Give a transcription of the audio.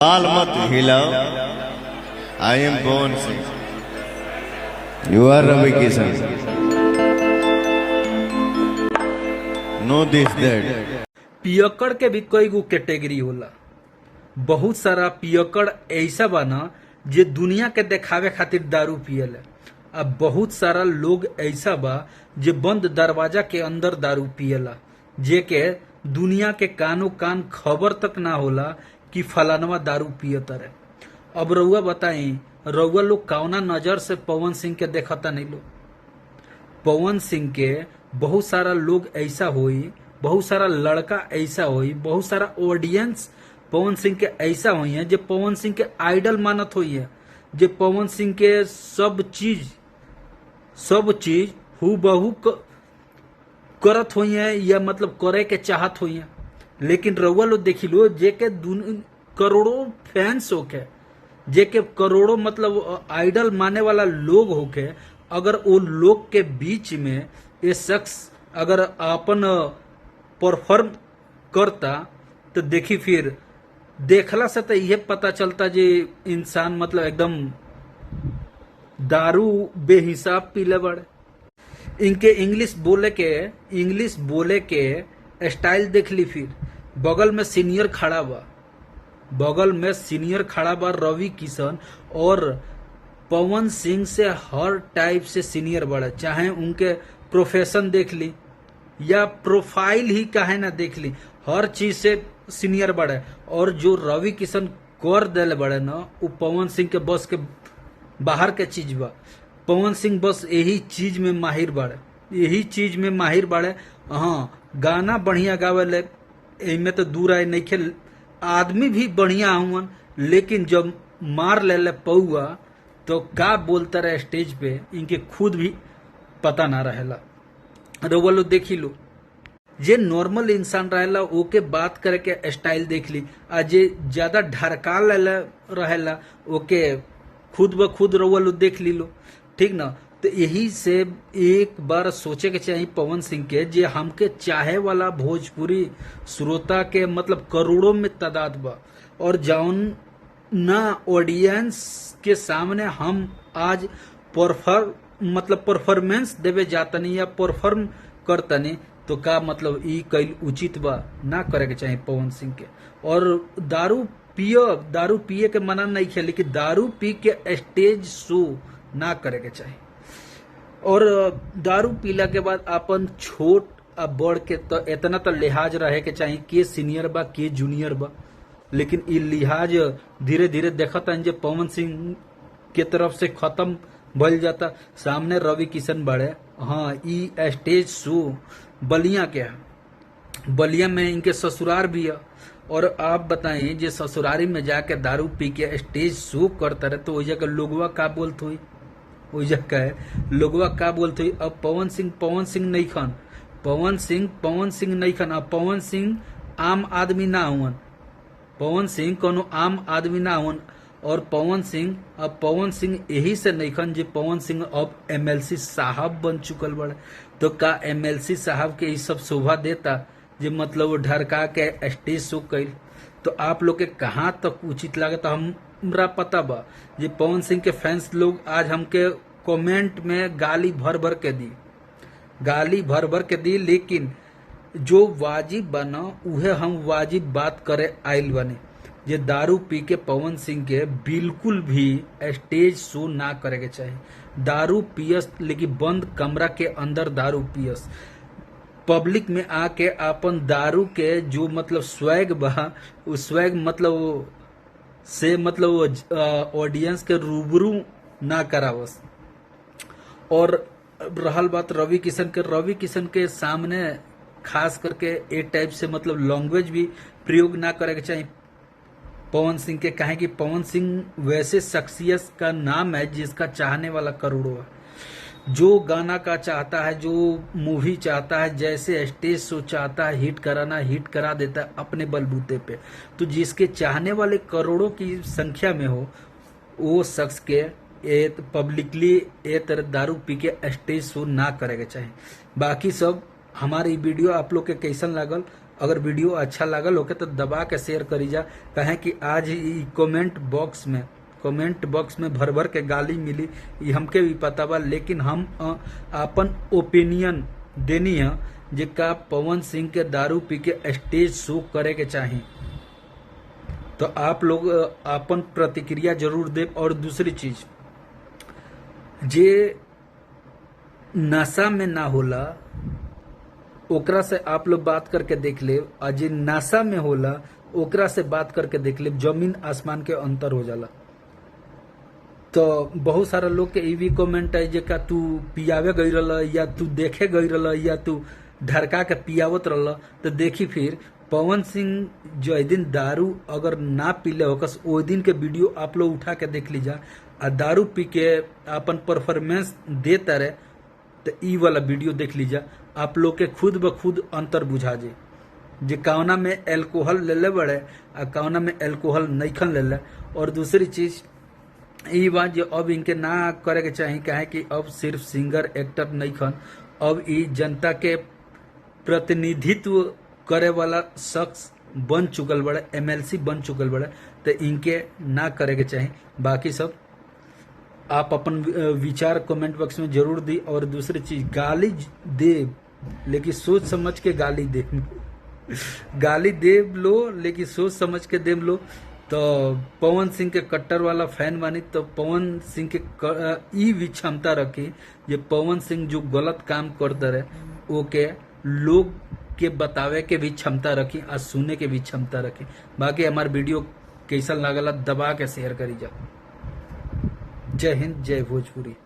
बाल मत हिलाओ। I am Pawan Singh, you are Ravi Kishan. No this that. पियक्कड़ के भी कई गो कैटेगरी होला। बहुत सारा पियक्कड़ ऐसा बा ना जे दुनिया के देखावे खातिर दारू पियले। अब बहुत सारा लोग ऐसा बा जे बंद दरवाजा के अंदर दारू पियला, जे के दुनिया के कानो कान खबर तक ना होला कि फलानवा दारू पियत रहे। अब रउआ बताई, रउआ लोग कौना नजर से पवन सिंह के देखता नहीं लोग? पवन सिंह के बहुत सारा लोग ऐसा होई, बहुत सारा लड़का ऐसा होई, बहुत सारा ऑडियंस पवन सिंह के ऐसा हुई है जो पवन सिंह के आइडल मानत हुई है, जो पवन सिंह के सब चीज हूबहू करत हुई है या मतलब करे के चाहत हुई है। लेकिन रउआ लोग देखी लो जे के करोड़ों फैंस होके, जे के करोड़ों मतलब आइडल माने वाला लोग होके, अगर वो लोग के बीच में ये शख्स अगर अपन परफॉर्म करता तो देखी फिर देखला से तो यह पता चलता जे इंसान मतलब एकदम दारू बेहिसाब पीले बड़े। इनके इंग्लिश बोले के स्टाइल देख ली। फिर बगल में सीनियर खड़ा बा रवि किशन, और पवन सिंह से हर टाइप से सीनियर बड़ा, चाहे उनके प्रोफेशन देख ली या प्रोफाइल ही काहे ना देख ली, हर चीज से सीनियर बड़े। और जो रवि किशन कर दिले बड़े ना, वो पवन सिंह के बस के बाहर के चीज बा। पवन सिंह बस यही चीज में माहिर बाड़े। हाँ, गाना बढ़िया गावेले, इनमें तो दूर आए नहीं खेल, आदमी भी बढ़िया हुआ, लेकिन जब मार ले पौआ तो का बोलता रहे स्टेज पे, इनके खुद भी पता ना रहेला। रउआ लोग देखी लो, जे नॉर्मल इंसान रहेला ओके बात करे के स्टाइल देख ली, आ जे ज्यादा ढरका रहेला ओके खुद ब खुद रउआ लोग देख ली लो, ठीक ना। तो यही से एक बार सोचे के चाहिए पवन सिंह के, जे हमके चाहे वाला भोजपुरी श्रोता के मतलब करोड़ों में तादाद बा, और जौन ना ऑडियंस के सामने हम आज परफॉर्मेंस देवे जातनी या परफॉर्म करतनी, तो का मतलब ई कईल उचित बा? ना करे के चाहिए पवन सिंह के। और दारू पिए के मना नहीं खे, लेकिन दारू पी के स्टेज शो ना करे के चाहिए। और दारू पीला के बाद अपन छोट आ बड़ के तो इतना तो लिहाज रहे के चाहिए, के सीनियर बा के जूनियर बा। लेकिन ई लिहाज धीरे धीरे देखता जे पवन सिंह के तरफ से खत्म भइल जाता। सामने रवि किशन बड़े, हाँ ई स्टेज शो बलिया के है, बलिया में इनके ससुरार भी है। और आप बताएं, जे ससुरारी में जाके दारू पी के स्टेज शो करता रहे, तो वही जगह लोगवा का बोलत हुई, अब पवन सिंह नहीं खान, पवन सिंह नहीं खान। अब पवन सिंह आम आदमी ना हुवन, पवन सिंह कोनो आम आदमी ना हुवन। और पवन सिंह यही से नहीं खान जे पवन सिंह अब एमएलसी साहब बन चुकल बड़े। तो का एमएलसी साहब के ये सब शोभा देता जे मतलब वो ढरका के स्टेज शो कैल? तो आप लोग के कहाँ तक उचित लागत हमरा पता बा। जे पवन सिंह के फैंस लोग आज हमके कमेंट में गाली भर भर के दी, लेकिन जो वाजिब बना उहे हम वाजिब बात करे आइल बने। जे दारू पी के पवन सिंह के बिल्कुल भी स्टेज शो ना करे के चाहिए। दारू पियस, लेकिन बंद कमरा के अंदर दारू पियस, पब्लिक में आके अपन दारू के जो मतलब स्वैग बा, उस स्वैग मतलब ऑडियंस के रूबरू ना करावस। और रहल बात रवि किशन के सामने खास करके एक टाइप से मतलब लैंग्वेज भी प्रयोग ना करे के चाहिए पवन सिंह के। कहे कि पवन सिंह वैसे शख्सियत का नाम है जिसका चाहने वाला करोड़ों है, जो गाना का चाहता है, जो मूवी चाहता है, जैसे स्टेज शो चाहता है, हिट करा देता है अपने बलबूते पे। तो जिसके चाहने वाले करोड़ों की संख्या में हो, वो शख्स के पब्लिकली ए तरह दारू पी के स्टेज शो ना करे के चाहिए। बाकी सब हमारी वीडियो आप लोग के कैसन लागल अगर वीडियो अच्छा लागल होके तो दबा के शेयर करी जा, कहे कि आज ई कमेंट बॉक्स में भर भर के गाली मिली, ये हमके भी पता बा, लेकिन हम अपन ओपिनियन देनी है जे का पवन सिंह के दारू पी के स्टेज शो करे के चाही। तो आप लोग अपन प्रतिक्रिया जरूर दे। और दूसरी चीज, जे नशा में ना होला ओकरा से आप लोग बात करके देख ले, और जे नशा में होला ओकरा से बात करके देख ले, जमीन आसमान के अंतर हो जाला। तो बहुत सारा लोग के ई भी कमेंट है जे का तू पियावे गई रहा, या तू देखे गई रहा, या तू ढरका के पियावत रहा। तो देखी फिर पवन सिंह जो दिन दारू अगर ना पीले होकस, ओ दिन के वीडियो आप लोग उठा के देख लीजा, आ दारू पी के अपन परफॉर्मेंस देता रहे, तो ई वाला वीडियो देख लीजा, आप लोग के खुद ब खुद अंतर बुझा जे कौना में एल्कोहल ले ले बड़े आ कौना में एल्कोहल नईखन ले ले। और दूसरी चीज ई बात जो अब इनके ना करे के चाहिए, काहे कि अब सिर्फ सिंगर एक्टर नईखन, अब ई जनता के प्रतिनिधित्व करे वाला शख्स बन चुकल बड़े, MLC बन चुकल बड़े, तो इनके ना करे के चाहिए। बाकी सब आप अपन विचार कमेंट बॉक्स में जरूर दी। और दूसरी चीज, गाली दे लेकिन सोच समझ के गाली दे गाली दे लो लेकिन सोच समझ के दे लो। तो पवन सिंह के कट्टर वाला फैन बानी, तो पवन सिंह के ई भी क्षमता रखी जे पवन सिंह जो गलत काम करते रहे ओके लोग के बतावे के भी क्षमता रखी और सुने के भी क्षमता रखी। बाकी हमार वीडियो कैसा लागला दबा के शेयर करी जा। जय हिंद, जय भोजपुरी।